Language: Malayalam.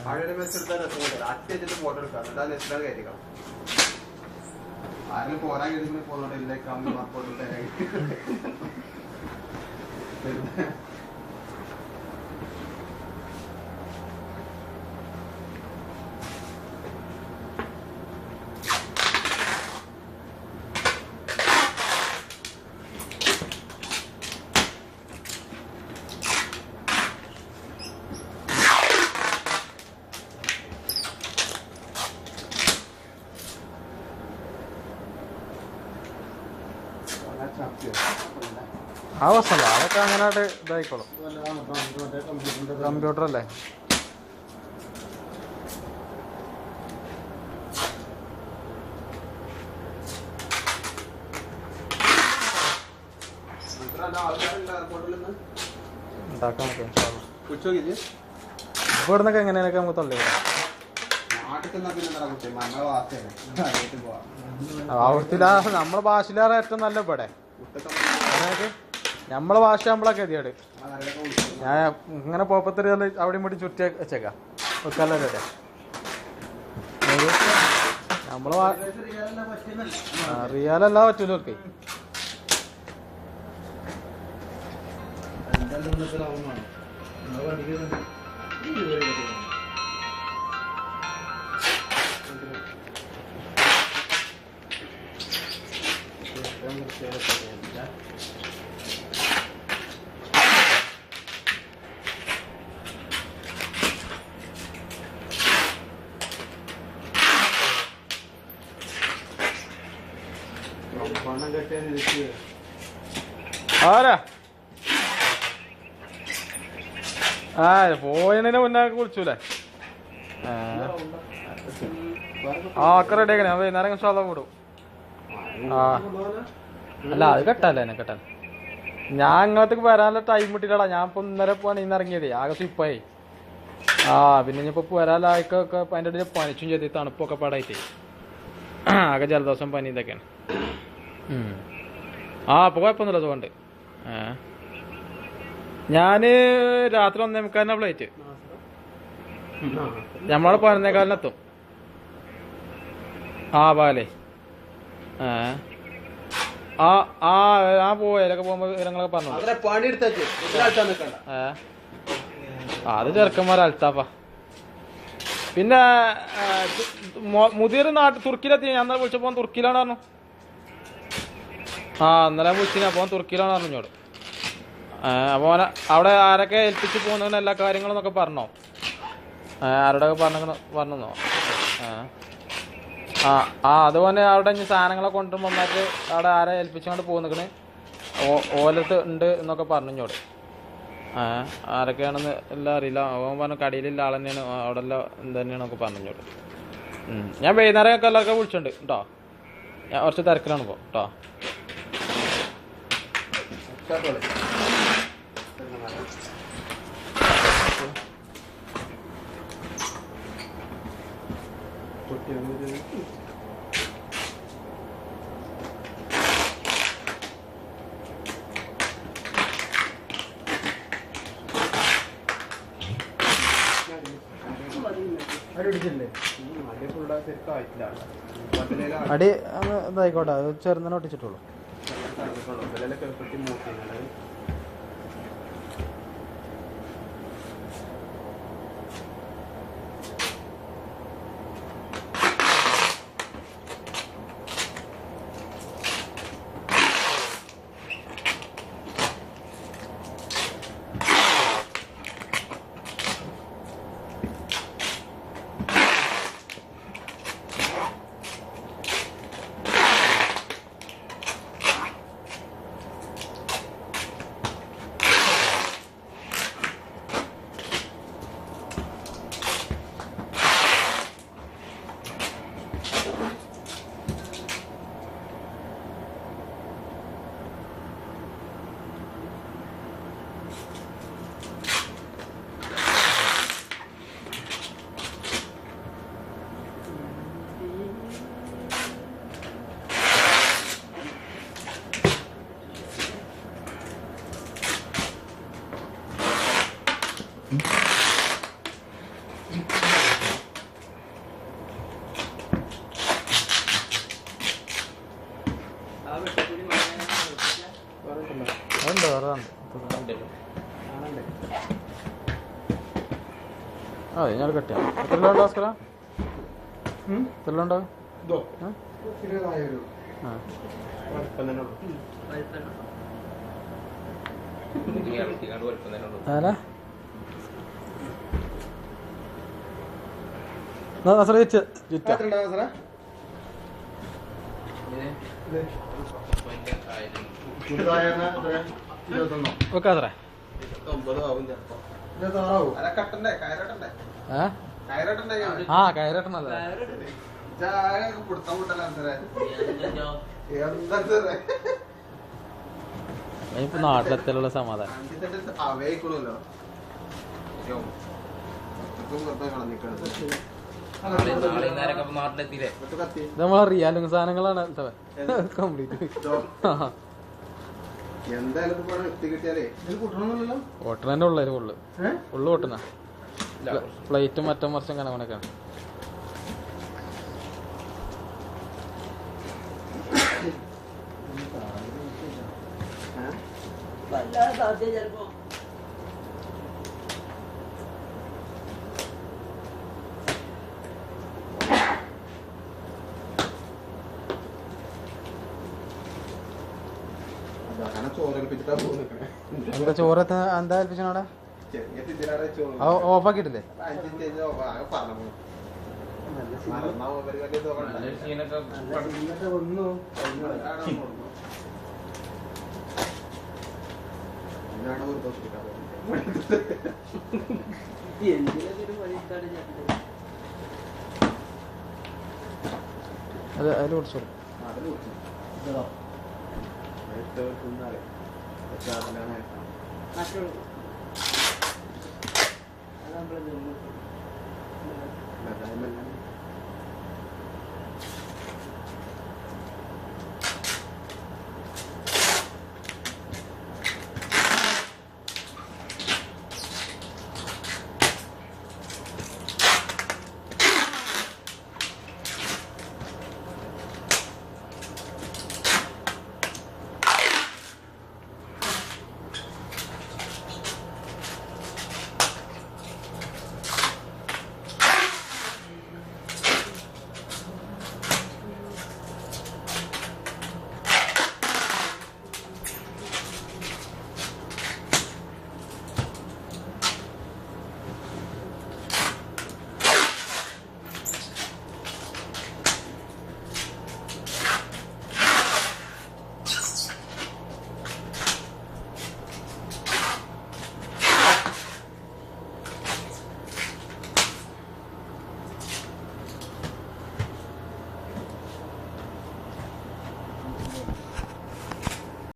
ആളുടെ മെച്ചെടുത്താൽ രസം അത്യാവശ്യത്തിൽ ഫോട്ടോ എടുക്കാം എന്നിട്ട് ആ നെറ്റിലാണ് കയറ്റിക്കാം. ആരെങ്കിലും പോരാൻ കഴിയുമ്പോൾ പോകുന്നുണ്ട് ഇല്ലേ കമ്മി ഫോട്ടോ അവസ്ഥല്ല അതൊക്കെ അങ്ങനെ ഇതായിക്കോളും. കമ്പ്യൂട്ടർ അല്ലേ? ഉണ്ടാക്കാൻ ഇവിടുന്നൊക്കെ എങ്ങനെയൊക്കെ നമുക്ക് തള്ളി ആവൃത്തിയിലാ നമ്മളെ ഭാഷയിലാറെ ഏറ്റവും നല്ല ഇവിടെ നമ്മളെ ഭാഷ നമ്മളൊക്കെ എതിയാട്. ഞാൻ ഇങ്ങനെ പോപ്പത്തിരി അവിടെയും കൂടി ചുറ്റി വെച്ചേക്കാം വെക്കാല്ലേ നമ്മളെ റിയാലല്ല പറ്റൂല ഓക്കെ. ആരാ പോയതിനെ മുന്നേ കുളിച്ചൂലേ? ഒക്കെ റെഡി ആക്കണേ. വൈകുന്നേരം ശ്വാസം കൂടും. അല്ല അത് കെട്ടല്ലേ എന്നെ കെട്ടാൻ. ഞാൻ ഇങ്ങോട്ടേക്ക് വരാനുള്ള ടൈം കിട്ടിയില്ലടാ. ഞാൻ ഇപ്പൊ ഇന്നലെ പണിന്ന് ഇറങ്ങിയതേ ആകെ സ്ലിപ്പായി. പിന്നെ ഇനിയിപ്പോ വരാലായിക്കൊക്കെ അതിൻ്റെ ഇടയിൽ പനിച്ചും ചെയ്ത് തണുപ്പൊക്കെ പാടായിട്ട് ആകെ ജലദോഷം പനി ഇതൊക്കെയാണ്. അപ്പൊ കുഴപ്പമൊന്നുമില്ല സുഖമുണ്ട്. ഞാന് രാത്രി 1:45 ഫ്ലൈറ്റ്. നമ്മളവിടെ 11:15 പാലേ. ആ പോയാലൊക്കെ പോകുമ്പോ വിവരങ്ങളൊക്കെ പറഞ്ഞു. അത് ചെറുക്കന്മാരെ അൽത്താപ്പാ. പിന്നെ മുതിർ തുർക്കിയിലെത്തി. ഞാൻ ഇന്നലെ വിളിച്ചപ്പോ തുർക്കിയിലാണ് പറഞ്ഞു. ഇന്നലെ വിളിച്ചിന്. അപ്പൊ തുർക്കിയിലാണ് പറഞ്ഞോട്. അപ്പൊ അവിടെ ആരൊക്കെ ഏൽപ്പിച്ച് പോകുന്ന എല്ലാ കാര്യങ്ങളും എന്നൊക്കെ പറഞ്ഞോ? ആരോടൊക്കെ പറഞ്ഞോ? അതുപോലെ അവിടെ ഇനി സാധനങ്ങളൊക്കെ കൊണ്ടുവരുമ്പോ ഒന്നായിട്ട് അവിടെ ആരെ ഏൽപ്പിച്ചുകൊണ്ട് പോകുന്നിക്കണ് ഓലത്ത് ഉണ്ട് എന്നൊക്കെ പറഞ്ഞോട്. ആരൊക്കെയാണെന്ന് എല്ലാം അറിയില്ല. അവൻ പറഞ്ഞു കടയിലുള്ള ആൾ തന്നെയാണ് അവിടെ എല്ലാം എന്ത് തന്നെയാണൊക്കെ പറഞ്ഞോട്. ഞാൻ വൈകുന്നേരം ഒക്കെ എല്ലാവർക്കും വിളിച്ചിട്ടുണ്ട് കേട്ടോ. ഞാൻ കുറച്ച് തിരക്കിലാണ് ഇപ്പോൾ കേട്ടോ. അടി ഇതായിക്കോട്ടെ. ചെറുതന്നെ ഒട്ടിച്ചിട്ടുള്ളൂ. അതുണ്ട് വേറെ ആ ഞാൻ കട്ടിയാ എത്ര ഉണ്ടോ ഭാസ്കര എത്ര ഉണ്ടാവും ആ ആരാ ചുറ്റ വെക്കാ സാറേ ആ കയറട്ടണല്ലേ ഇപ്പൊ നാട്ടിലെത്തലുള്ള സമാധാനം ഇത് നമ്മളെ റിയാലിംഗ് സാധനങ്ങളാണ് കംപ്ലീറ്റ് ഓട്ടണന്നെ ഉള്ളു ഫുള്ള് ഫുള്ള് ഓട്ടുന്ന പ്ലേറ്റും മറ്റും മറിച്ചും കണക്കണക്കാണ് എന്താ ചോറ് എന്താ ഏൽപ്പിച്ചവിടെ ഓഫാക്കിട്ടില്ലേ അത് അതിൽ കുടിച്ചോളൂ That's